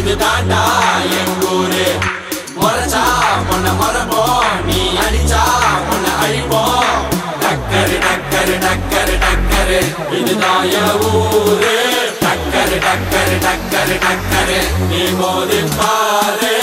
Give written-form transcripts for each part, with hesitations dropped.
இது தாண்டா எங்கூரு முறைச்சா உன்னை மரபோம் நீ அடிச்சா உன்னை அழிப்போம் டக்கரு டக்கரு டக்கரு டக்கரு இதுதான் என் ஊரு டக்கரு டக்கரு டக்கரு டக்கரு நீ மோதி பாரு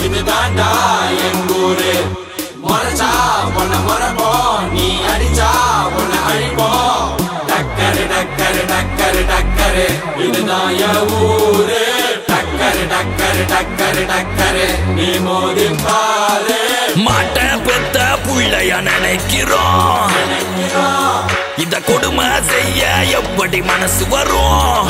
இது தாண்டா எங்கூரு முறைச்சா உன்னை மரபோம் நீ அடிச்சா உன்னை அழிப்போம் டக்கரு டக்கரு டக்கரு டக்கரு இதுதான் என் ஊரு டக்கரு டக்கரு டக்கரு டக்கரு நீ மோதி பாரு மாட்ட பெத்த புள்ளைய நினைக்கிறோம் இத கொடுமை செய்ய எப்படி மனசு வரும்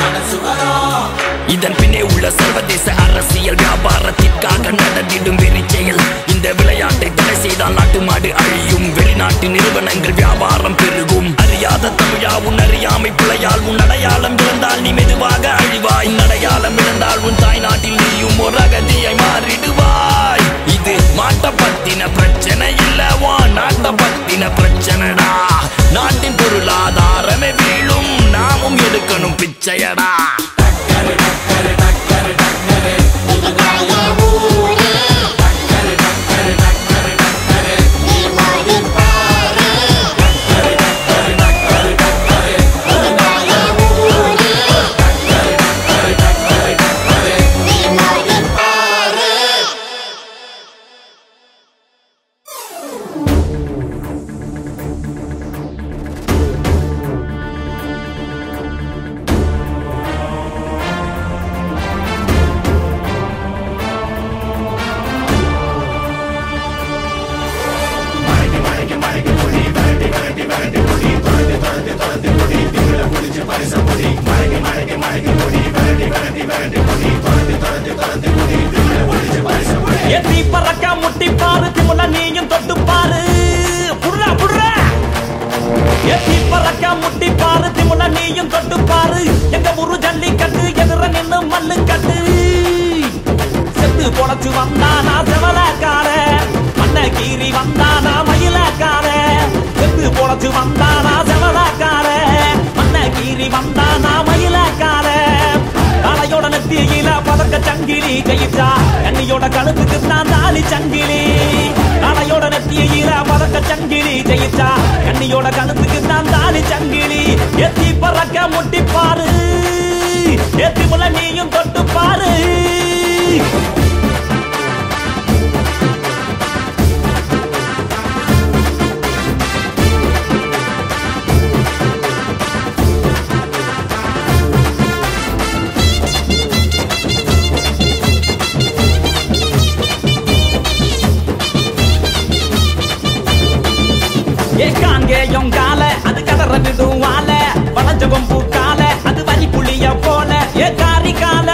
இதன் பின்னே உள்ள சர்வதேச அரசியல் வியாபாரத்திற்காக நடந்திடும் வெறிச்செயல் இந்த விளையாட்டை தடை செய்தால் நாட்டு மாடு அழியும் வெளிநாட்டு நிறுவனங்கள் வியாபாரம் பெருகும் அறியாத தமிழா உன் அறியாமை பிழையால் உன் அடையாளம் இழந்தால் நீ மெதுவாக அழிவாய் அடையாளம் இழந்தால் உன் தாய் நாட்டில் நீயும் ஒரு அகதியை மாறிடுவாய் இது மாட்ட பத்தின பிரச்சனை இல்லவா நாட்ட பத்தின பிரச்சனைடா நாட்டின் பொருளாதாரமே வீழும் நாமும் எடுக்கணும் பிச்சையடா டக்கரு டக்கரு டக்கரு டக்கரு இதுதான் என் ஊரு டக்கரு டக்கரு டக்கரு டக்கரு நீ மோதி பாரு டக்கரு டக்கரு டக்கரு டக்கரு இதுதான் என் ஊரு டக்கரு டக்கரு டக்கரு டக்கரு நீ மோதி பாரு எத்தி பறக்க முட்டி பாரு திமுல நீயும் தொட்டு பாரு புடுறா புடுறா எத்தி பறக்க முட்டி பாரு திமுல நீயும் தொட்டு பாரு எங்க ஊரு ஜல்லிக்கட்டு எதிர நின்னு மல்லு கட்டு செத்து பொழைச்சு வந்தானா செவலக்கார மண்ண கீறி வந்தானா மயிலக்கார செத்து பொழைச்சு வந்தானா செவலக்கார மண்ண கீறி வந்தானா மயிலக்கார காலையோட நெத்தியில பதக்க சங்கிலி ஜெயிச்சா கண்ணியோட கழுத்துக்கு தான் தாலி சங்கிலி காலையோட நெத்தியில பதக்க சங்கிலி ஜெயிச்சா கண்ணியோட கழுத்துக்கு தான் தாலி சங்கிலி எத்தி பறக்க முட்டி பாரு எத்தி முல நீயும் தொட்டு பாரு காங்கேயம் கால அது கதற விடுவால வளஞ்சகம் பூக்கால அது வரி புளிய போல ஏ காரி கால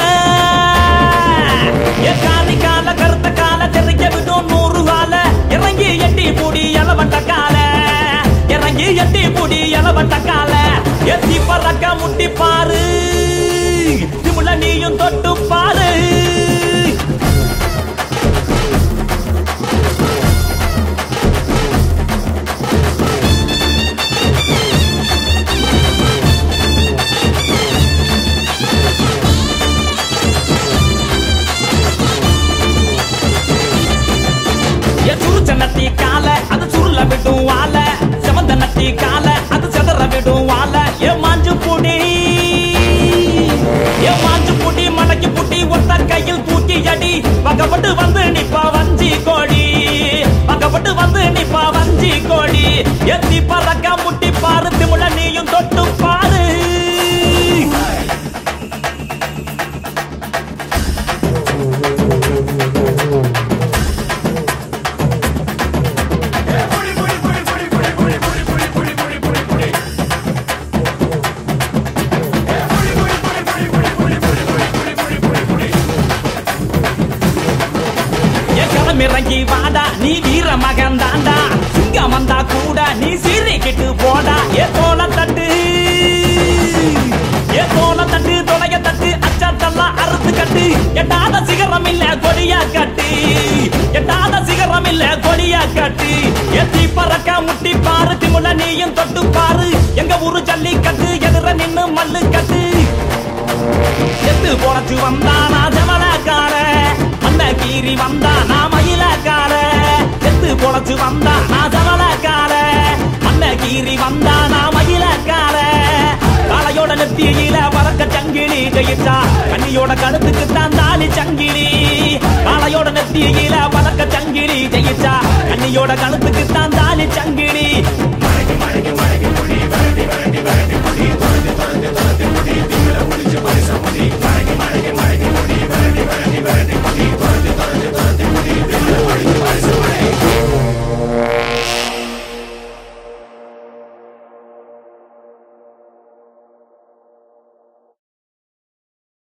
கருத்த கால தெரிய விடும் 100 கால இறங்கி எட்டி பூடி இளவட்ட கால இறங்கி எட்டி பூடி இளவட்ட கால எத்தி பறக்க முட்டி பாரு திமுல நீயும் தொட்டு பாரு பக்கப்பட்டு வந்து நிப்பா வஞ்சி கோடி பக்கப்பட்டு வந்து நிப்பா வஞ்சி கோடி எத்தி பறக்க முட்டி பாரு திமுல நீயும் தொட்டு பாரு இறங்கி வாடா நீ வீர மகன் தாண்டா சிங்கம் வந்தா கூட நீ சீரிக்கிட்டு போடா ஏ தோல தட்டு தொலைய தட்டு அச்சத்தெல்லாம் அறுத்து கட்டு எட்டாத சிகரம் இல்ல கொடியா கட்டு எட்டாத சிகரம் இல்ல கொடியா கட்டு எத்தி பறக்க முட்டி பாரு திமுல நீயும் தொட்டு பாரு எங்க ஊரு ஜல்லி கட்டு எதிர நின்னு மல்லு கட்டு எத்து போனச்சு வந்தானா ஜமலக்கார கீரி வந்தா நான் மயிலக்கார செத்து பொழைச்சு வந்தா நான் ஜமலக்கார மண்ண கீரி வந்தா நான் மயிலக்கார காளையோட நெத்தியில பறக்க சங்கிலி ஜெயிச்சா கண்ணியோட கழுத்துக்கு தான் தாலி சங்கிலி காளையோட நெத்தியில பறக்க சங்கிலி ஜெயிச்சா கண்ணியோட கழுத்துக்கு தான் தாலி சங்கிலி